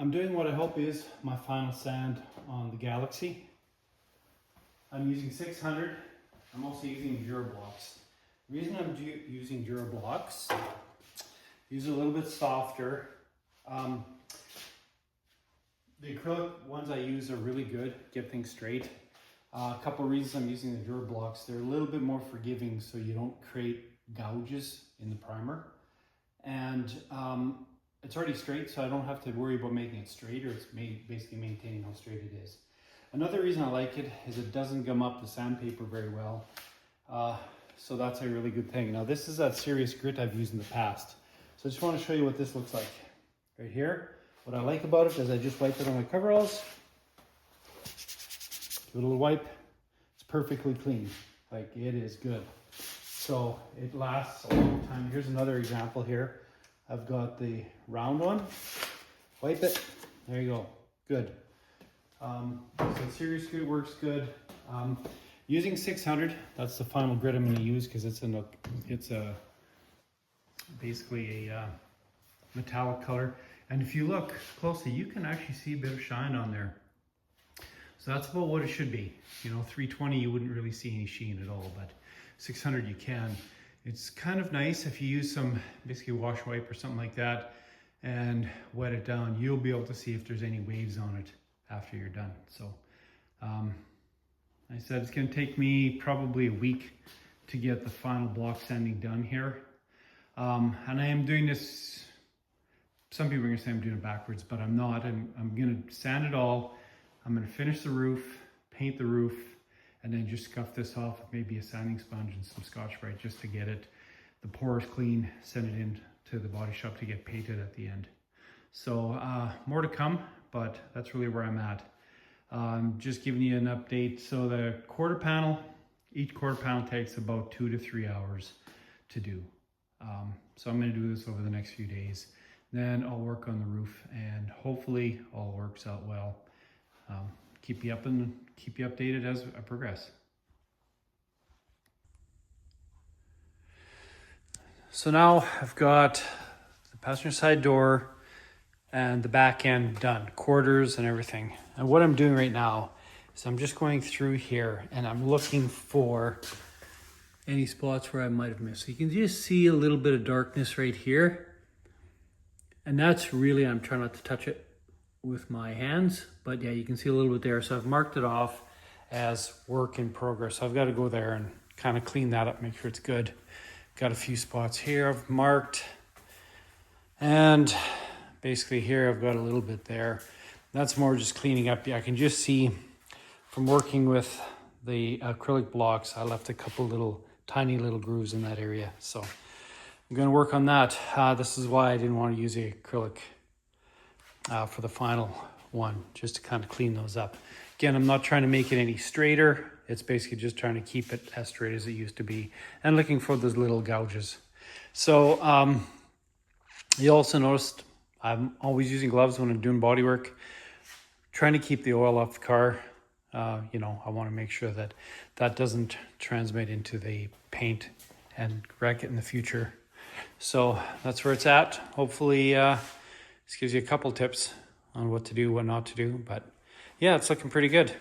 I'm doing what I hope is my final sand on the Galaxie. I'm using 600. I'm also using Durablocks. The reason I'm using Durablocks, these are a little bit softer. The acrylic ones I use are really good, get things straight. A couple of reasons I'm using the Durablocks. They're a little bit more forgiving so you don't create gouges in the primer. And it's already straight, so I don't have to worry about making it straight, or it's basically maintaining how straight it is. Another reason I like it is it doesn't gum up the sandpaper very well. So that's a really good thing. Now this is that serious grit I've used in the past. So I just want to show you what this looks like right here. What I like about it is I just wipe it on my coveralls. Give it a little wipe. It's perfectly clean. Like, it is good. So it lasts a long time. Here's another example here. I've got the round one. Wipe it. There you go. Good. So serious grit works good. Using 600, that's the final grit I'm going to use because it's basically a metallic color. And if you look closely, you can actually see a bit of shine on there. So that's about what it should be. You know, 320 you wouldn't really see any sheen at all, but 600 you can. It's kind of nice if you use some basically wash wipe or something like that and wet it down. You'll be able to see if there's any waves on it after you're done. So I said it's going to take me probably a week to get the final block sanding done here. And I am doing this, some people are going to say I'm doing it backwards, but I'm not. I'm going to sand it all. I'm going to finish the roof, paint the roof, and then just scuff this off with maybe a sanding sponge and some Scotch-Brite just to get the pores clean, send it in to the body shop to get painted at the end. So more to come, but that's really where I'm at. Just giving you an update. So the quarter panel, each quarter panel takes about 2 to 3 hours to do. So I'm going to do this over the next few days. Then I'll work on the roof and hopefully all works out well. Keep you updated as I progress. So now I've got the passenger side door and the back end done, quarters and everything. And what I'm doing right now is I'm just going through here and I'm looking for any spots where I might have missed. So you can just see a little bit of darkness right here. And that's really, I'm trying not to touch it with my hands, but yeah, you can see a little bit there. So I've marked it off as work in progress. So I've got to go there and kind of clean that up, make sure it's good. Got a few spots here I've marked. And basically here I've got a little bit there. That's more just cleaning up. Yeah, I can just see from working with the acrylic blocks, I left a couple tiny little grooves in that area. So I'm going to work on that. This is why I didn't want to use the acrylic for the final one, just to kind of clean those up. Again, I'm not trying to make it any straighter. It's basically just trying to keep it as straight as it used to be and looking for those little gouges. So you also noticed I'm always using gloves when I'm doing body work, trying to keep the oil off the car. You know, I want to make sure that that doesn't transmit into the paint and wreck it in the future. So that's where it's at. Hopefully this gives you a couple tips on what to do, what not to do. But yeah, it's looking pretty good.